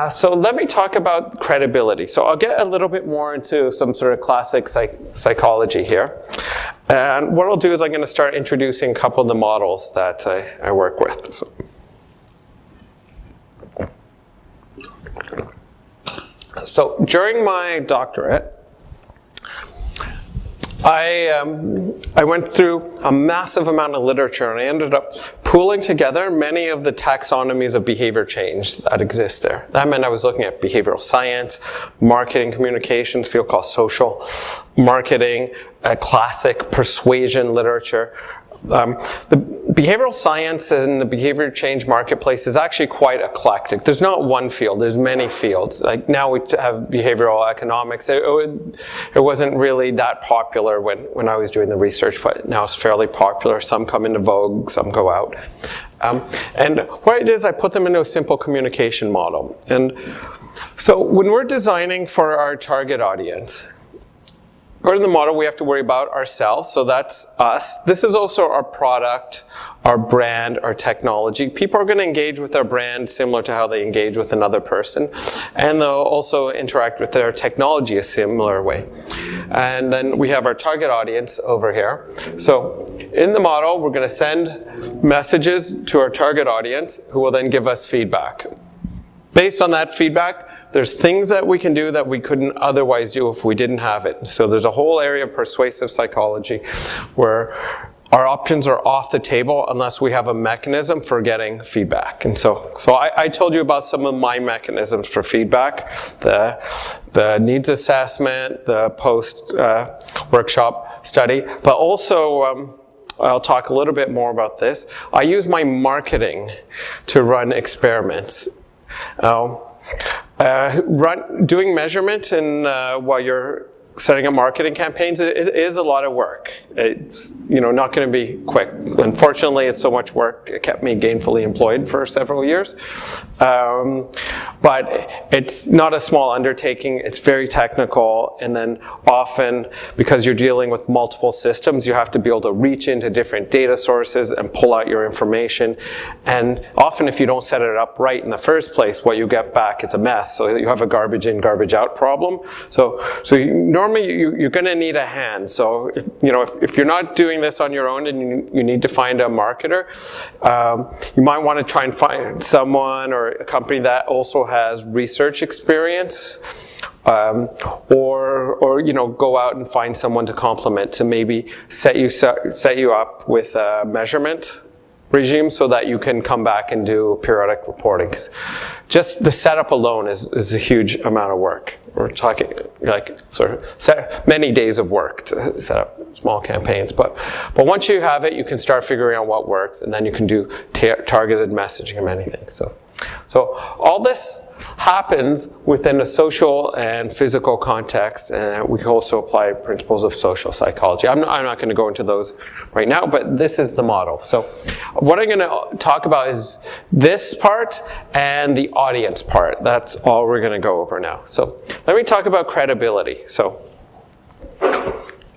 So let me talk about credibility. So I'll get a little bit more into some sort of classic psychology here. And what I'll do is I'm going to start introducing a couple of the models that I work with. So during my doctorate, I went through a massive amount of literature, and I ended up pooling together many of the taxonomies of behavior change that exist there. That meant I was looking at behavioral science, marketing communications, field called social marketing, classic persuasion literature. The behavioral science and the behavior change marketplace is actually quite eclectic. There's not one field, there's many fields. Like now we have behavioral economics. It wasn't really that popular when I was doing the research, but now it's fairly popular. Some come into vogue, some go out. And what I did is I put them into a simple communication model. And so when we're designing for our target audience, according to the model, we have to worry about ourselves, so that's us. This is also our product, our brand, our technology. People are going to engage with our brand similar to how they engage with another person, and they'll also interact with their technology a similar way. And then we have our target audience over here. So in the model, we're going to send messages to our target audience who will then give us feedback. Based on that feedback, there's things that we can do that we couldn't otherwise do if we didn't have it. So there's a whole area of persuasive psychology where our options are off the table unless we have a mechanism for getting feedback. And so I told you about some of my mechanisms for feedback, the needs assessment, the post-workshop study, but also I'll talk a little bit more about this. I use my marketing to run experiments. Doing measurement while you're setting up marketing campaigns is a lot of work. It's not going to be quick. Unfortunately, it's so much work. It kept me gainfully employed for several years. But it's not a small undertaking. It's very technical, and then often because you're dealing with multiple systems, you have to be able to reach into different data sources and pull out your information. And often, if you don't set it up right in the first place, what you get back is a mess. So you have a garbage in, garbage out problem. So normally you're going to need a hand. So if you're not doing this on your own and you need to find a marketer, you might want to try and find someone or a company that also has research experience, or go out and find someone to complement to maybe set you up with a measurement regime so that you can come back and do periodic reporting. 'Cause just the setup alone is a huge amount of work. We're talking like sort of many days of work to set up small campaigns. But once you have it, you can start figuring out what works, and then you can do targeted messaging and many things. So all this happens within a social and physical context, and we can also apply principles of social psychology. I'm not going to go into those right now, but this is the model. So what I'm going to talk about is this part and the audience part. That's all we're going to go over now. So let me talk about credibility. So,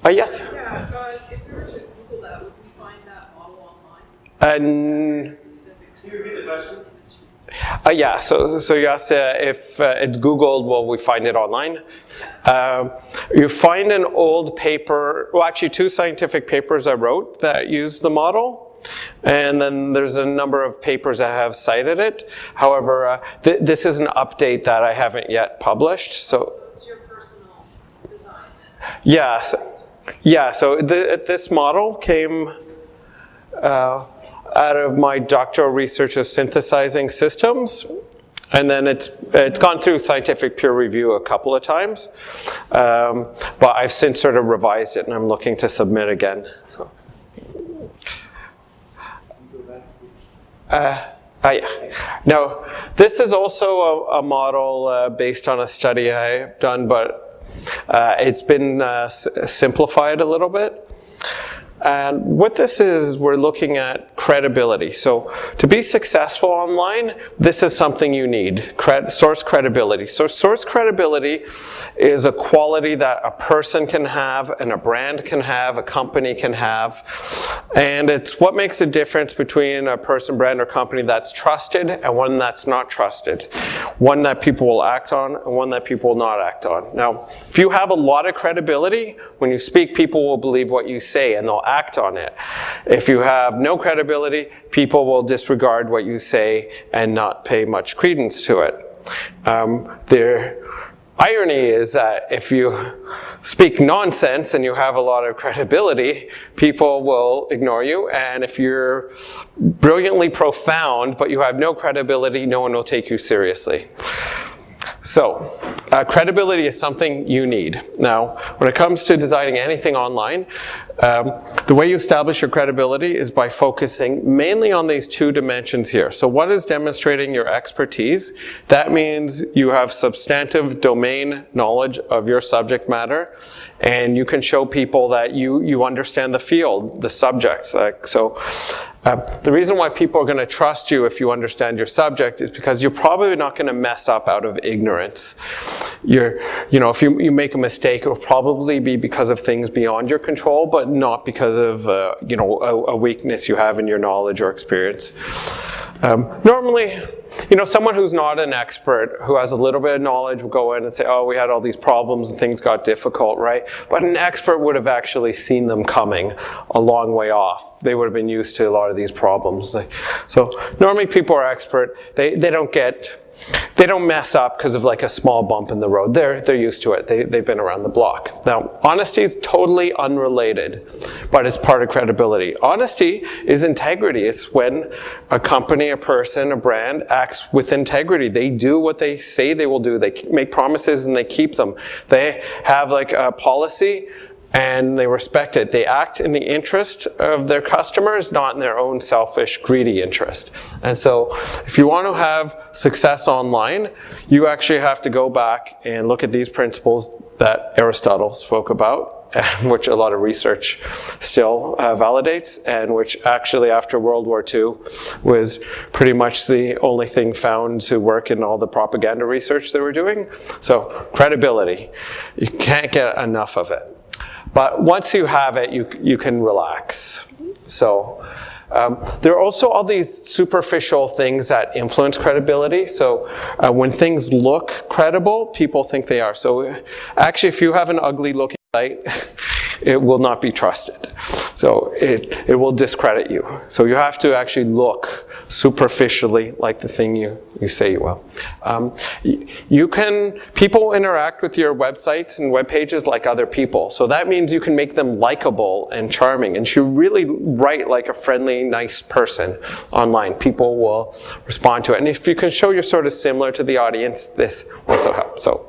yes? Yeah, if we were to Google that, would we find that model online? Is that very specific to your industry? Yeah, so you asked if it's Googled, will we find it online? You find an old paper, well actually 2 scientific papers I wrote that use the model, and then there's a number of papers that have cited it. However, this is an update that I haven't yet published. So it's your personal design then? Yeah, so this model came out of my doctoral research of synthesizing systems, and then it's gone through scientific peer review a couple of times, but I've since sort of revised it and I'm looking to submit again. So. Now, this is also a model based on a study I've done, but it's been simplified a little bit. And what this is, we're looking at credibility. So to be successful online, this is something you need, source credibility. So source credibility is a quality that a person can have, and a brand can have, a company can have. And it's what makes a difference between a person, brand, or company that's trusted and one that's not trusted. One that people will act on and one that people will not act on. Now, if you have a lot of credibility, when you speak, people will believe what you say and they'll act on it. If you have no credibility, people will disregard what you say and not pay much credence to it. The irony is that if you speak nonsense and you have a lot of credibility, people will ignore you. And if you're brilliantly profound but you have no credibility, no one will take you seriously. So, credibility is something you need. Now, when it comes to designing anything online, the way you establish your credibility is by focusing mainly on these two dimensions here. So what is demonstrating your expertise? That means you have substantive domain knowledge of your subject matter, and you can show people that you understand the field, the subjects. The reason why people are going to trust you if you understand your subject is because you're probably not going to mess up out of ignorance. If you make a mistake, it will probably be because of things beyond your control, but not because of a weakness you have in your knowledge or experience. Normally, someone who's not an expert, who has a little bit of knowledge, will go in and say, oh, we had all these problems and things got difficult, right? But an expert would have actually seen them coming a long way off. They would have been used to a lot of these problems. So normally people are expert. They don't mess up because of like a small bump in the road. They're used to it. They've been around the block. Now, honesty is totally unrelated, but it's part of credibility. Honesty is integrity. It's when a company, a person, a brand acts with integrity. They do what they say they will do. They make promises and they keep them. They have like a policy and they respect it. They act in the interest of their customers, not in their own selfish, greedy interest. And so if you want to have success online, you actually have to go back and look at these principles that Aristotle spoke about, which a lot of research still validates, and which actually after World War II was pretty much the only thing found to work in all the propaganda research they were doing. So credibility, you can't get enough of it. But once you have it, you can relax. So there are also all these superficial things that influence credibility. So when things look credible, people think they are. So actually, if you have an ugly looking site, it will not be trusted. So it will discredit you. So you have to actually look superficially like the thing you say you will. People interact with your websites and web pages like other people. So that means you can make them likable and charming. And you really write like a friendly, nice person online. People will respond to it. And if you can show you're sort of similar to the audience, this also helps. So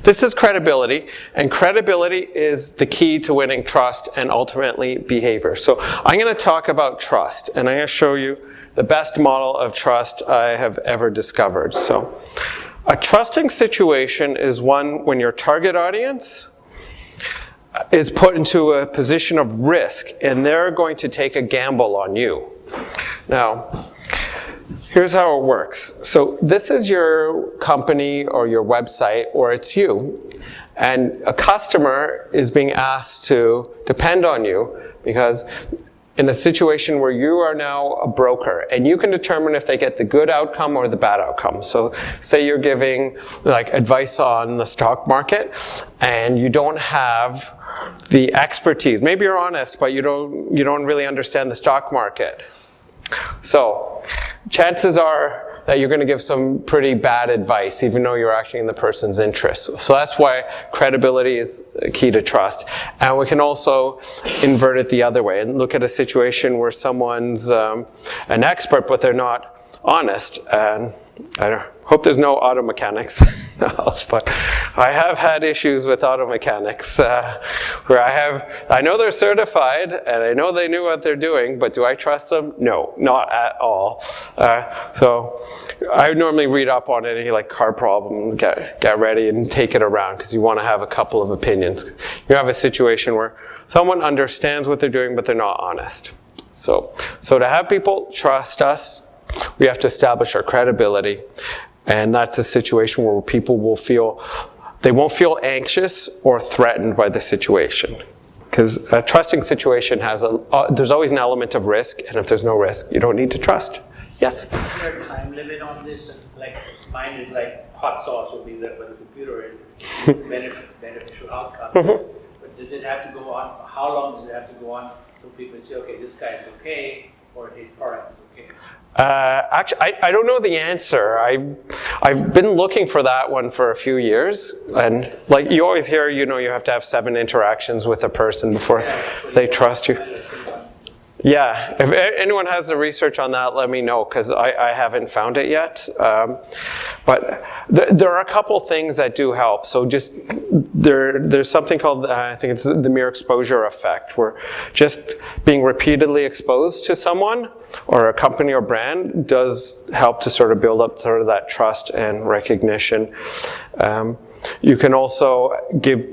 this is credibility, and credibility is the key to winning trust and ultimately behavior. So I'm going to talk about trust, and I'm going to show you the best model of trust I have ever discovered. So a trusting situation is one when your target audience is put into a position of risk, and they're going to take a gamble on you. Now, here's how it works. So this is your company or your website, or it's you. And a customer is being asked to depend on you because in a situation where you are now a broker and you can determine if they get the good outcome or the bad outcome. So say you're giving like advice on the stock market and you don't have the expertise. Maybe you're honest, but you don't really understand the stock market. So chances are that you're going to give some pretty bad advice, even though you're acting in the person's interest. So that's why credibility is key to trust. And we can also invert it the other way and look at a situation where someone's an expert, but they're not honest. And I hope there's no auto mechanics. But I have had issues with auto mechanics where I know they're certified and I know they knew what they're doing, but do I trust them? No, not at all. So I would normally read up on any like car problem, get ready and take it around, because you want to have a couple of opinions. You have a situation where someone understands what they're doing, but they're not honest. So to have people trust us, we have to establish our credibility. And that's a situation where people they won't feel anxious or threatened by the situation. Because a trusting situation there's always an element of risk, and if there's no risk, you don't need to trust. Yes? Is there a time limit on this? And like mine is like hot sauce would be where the computer is. It's a beneficial outcome. But does it have to go on? For how long does it have to go on so people say, okay, this guy's okay, or his product is okay? Actually, I don't know the answer. I've been looking for that one for a few years, and like you always hear, you have to have 7 interactions with a person before they trust you. Yeah, if anyone has the research on that, let me know, because I haven't found it yet. But there are a couple things that do help. So just there's something called, I think it's the mere exposure effect, where just being repeatedly exposed to someone or a company or brand does help to sort of build up sort of that trust and recognition. You can also give,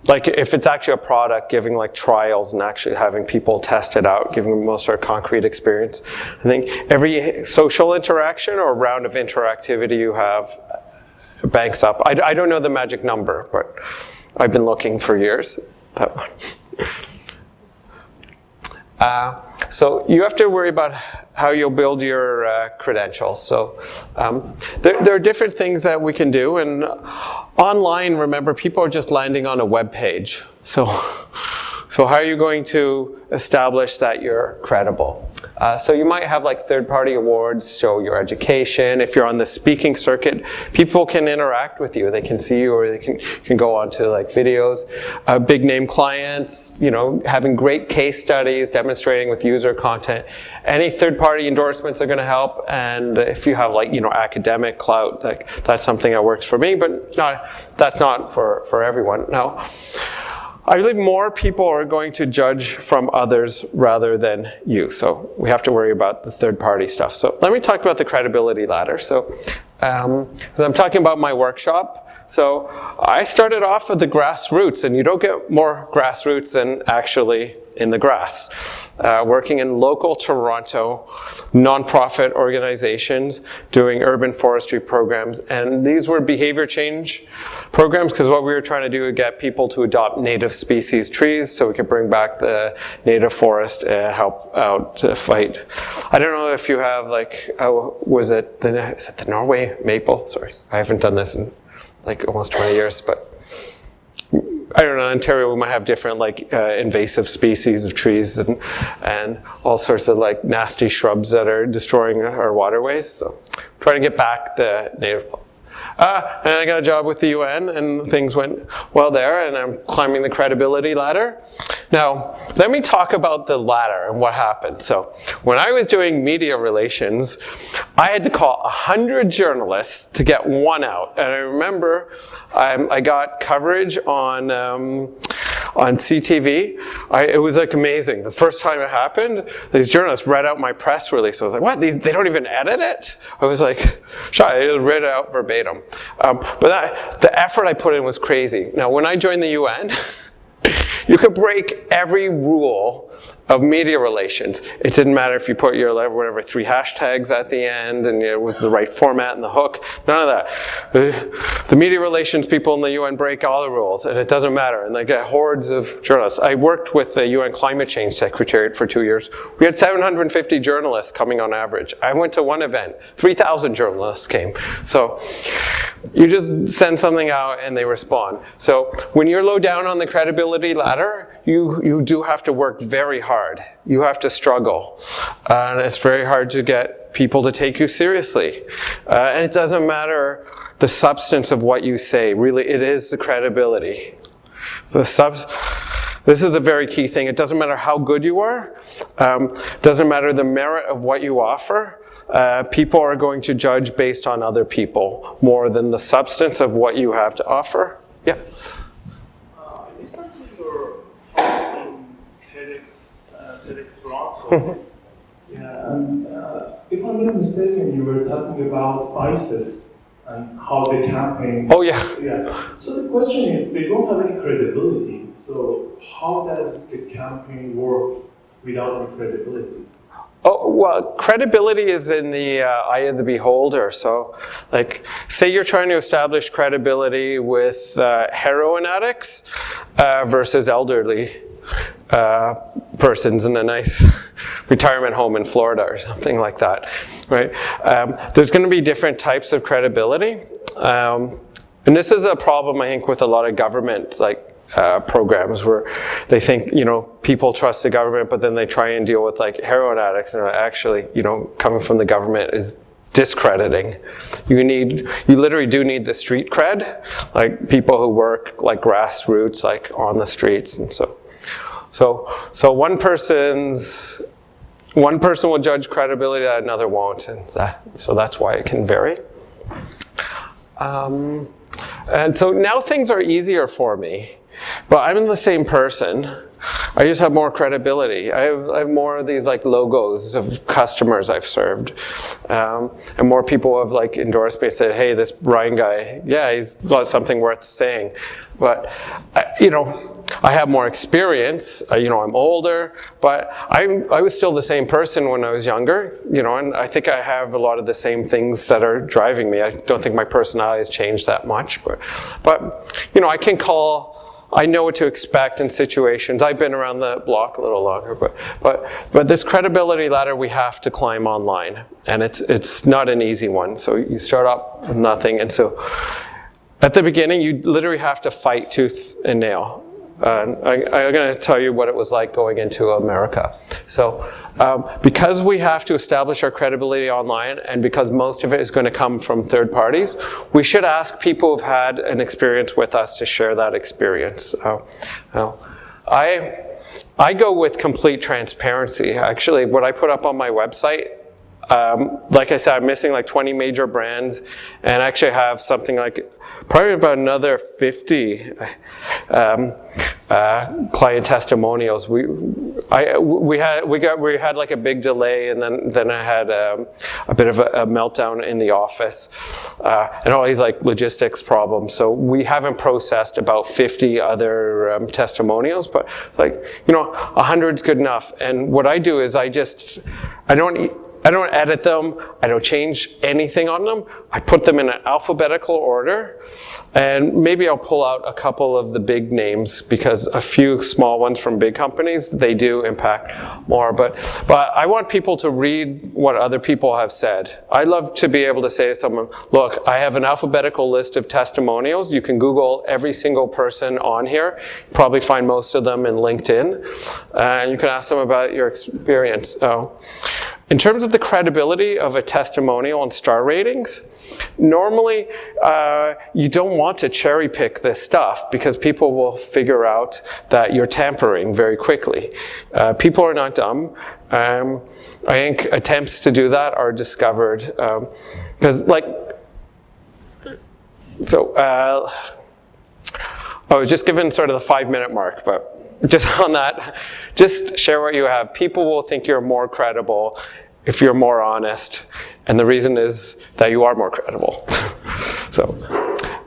like if it's actually a product, giving like trials and actually having people test it out, giving them most sort of concrete experience. I think every social interaction or round of interactivity you have banks up. I don't know the magic number, but I've been looking for years. That one. So you have to worry about how you'll build your credentials. So there are different things that we can do, and online, remember, people are just landing on a web page. So how are you going to establish that you're credible? So you might have like third-party awards, show your education. If you're on the speaking circuit, people can interact with you. They can see you, or they can go on to like videos. Big name clients, having great case studies, demonstrating with user content. Any third-party endorsements are going to help. And if you have like, academic clout, like that's something that works for me, but that's not for everyone. Now, I believe more people are going to judge from others rather than you. So we have to worry about the third-party stuff. So let me talk about the credibility ladder. So as I'm talking about my workshop, so I started off with the grassroots, and you don't get more grassroots than actually in the grass. Working in local Toronto nonprofit organizations doing urban forestry programs, and these were behavior change programs because what we were trying to do was get people to adopt native species trees so we could bring back the native forest and help out to fight. I don't know if you have like, is it the Norway maple? Sorry, I haven't done this in like almost 20 years, but I don't know, in Ontario we might have different like invasive species of trees and all sorts of like nasty shrubs that are destroying our waterways. So trying to get back the native. And I got a job with the UN, and things went well there, and I'm climbing the credibility ladder. Now, let me talk about the ladder and what happened. So, when I was doing media relations, I had to call 100 journalists to get one out. And I remember I got coverage on CTV. It was like amazing. The first time it happened, these journalists read out my press release. I was like, what? They don't even edit it? I was like, shocked. I read it out verbatim. But the effort I put in was crazy. Now, when I joined the UN, you could break every rule of media relations. It didn't matter if you put your whatever 3 hashtags at the end and it was the right format and the hook. None of that. The media relations people in the UN break all the rules, and it doesn't matter. And they get hordes of journalists. I worked with the UN Climate Change Secretariat for 2 years. We had 750 journalists coming on average. I went to one event, 3,000 journalists came. So you just send something out and they respond. So when you're low down on the credibility ladder, you do have to work very hard. You have to struggle. And it's very hard to get people to take you seriously. And it doesn't matter the substance of what you say. Really, it is the credibility. This is a very key thing. It doesn't matter how good you are. It doesn't matter the merit of what you offer. people are going to judge based on other people more than the substance of what you have to offer. Yeah. I listened to your talk in TEDx Toronto. Yeah, and if I'm not mistaken, you were talking about ISIS and how the campaign. Oh yeah. Yeah. So the question is, they don't have any credibility. So how does the campaign work without any credibility? Oh, well, credibility is in the eye of the beholder. So, like, say you're trying to establish credibility with heroin addicts versus elderly persons in a nice retirement home in Florida or something like that, right? There's going to be different types of credibility. And this is a problem, I think, with a lot of government, like, programs where they think, people trust the government, but then they try and deal with like heroin addicts, and actually, coming from the government is discrediting. You literally do need the street cred, like people who work like grassroots, like on the streets, and so one person will judge credibility that another won't, and so that's why it can vary. And so now things are easier for me. But I'm the same person. I just have more credibility. I have more of these like logos of customers I've served, and more people have like endorsed me and said, "Hey, this Brian guy, yeah, he's got something worth saying." But I have more experience. I'm older, but I was still the same person when I was younger. And I think I have a lot of the same things that are driving me. I don't think my personality has changed that much, but I can call. I know what to expect in situations. I've been around the block a little longer, but this credibility ladder we have to climb online, and it's not an easy one. So you start up with nothing, and so at the beginning you literally have to fight tooth and nail. I'm going to tell you what it was like going into America. So because we have to establish our credibility online, and because most of it is going to come from third parties, we should ask people who've had an experience with us to share that experience. I go with complete transparency. Actually, what I put up on my website, like I said, I'm missing like 20 major brands, and I actually have something like probably about another 50 client testimonials. We had like a big delay, and then I had a bit of a meltdown in the office, and all these like logistics problems. So we haven't processed about 50 other testimonials, but it's like 100's good enough. And what I do is I don't edit them, I don't change anything on them. I put them in an alphabetical order, and maybe I'll pull out a couple of the big names, because a few small ones from big companies, they do impact more. But I want people to read what other people have said. I love to be able to say to someone, look, I have an alphabetical list of testimonials. You can Google every single person on here. Probably find most of them in LinkedIn. And you can ask them about your experience. In terms of the credibility of a testimonial and star ratings, normally you don't want to cherry pick this stuff, because people will figure out that you're tampering very quickly. People are not dumb. I think attempts to do that are discovered. Because I was just given sort of the 5-minute mark, but just on that, just share what you have. People will think you're more credible if you're more honest, and the reason is that you are more credible. So,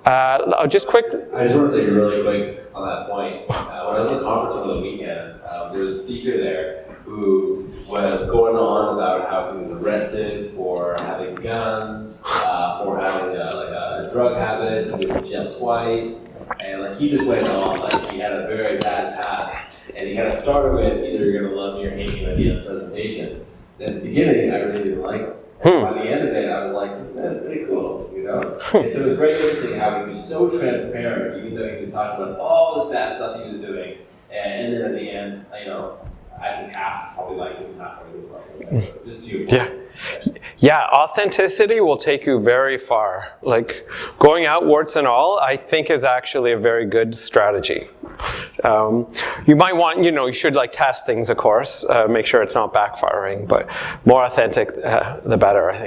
I'll just quick. I just want to say really quick on that point. When I was at the conference over the weekend, there was a speaker there who was going on about how he was arrested for having guns, for having a drug habit. He was in jail twice, and he just went on like he had a very bad past. And he kind of started with either you're going to love me or hate me at the end of the presentation. At the beginning, I really didn't like him. By the end of it, I was like, this man's pretty cool, And so it was very interesting how he was so transparent, even though he was talking about all this bad stuff he was doing. And then at the end, I think half probably liked him, not really liked him. So just to your point. Yeah, authenticity will take you very far. Like, going out warts and all, I think is actually a very good strategy. You might want, you should like test things, of course, make sure it's not backfiring, but more authentic, the better, I think.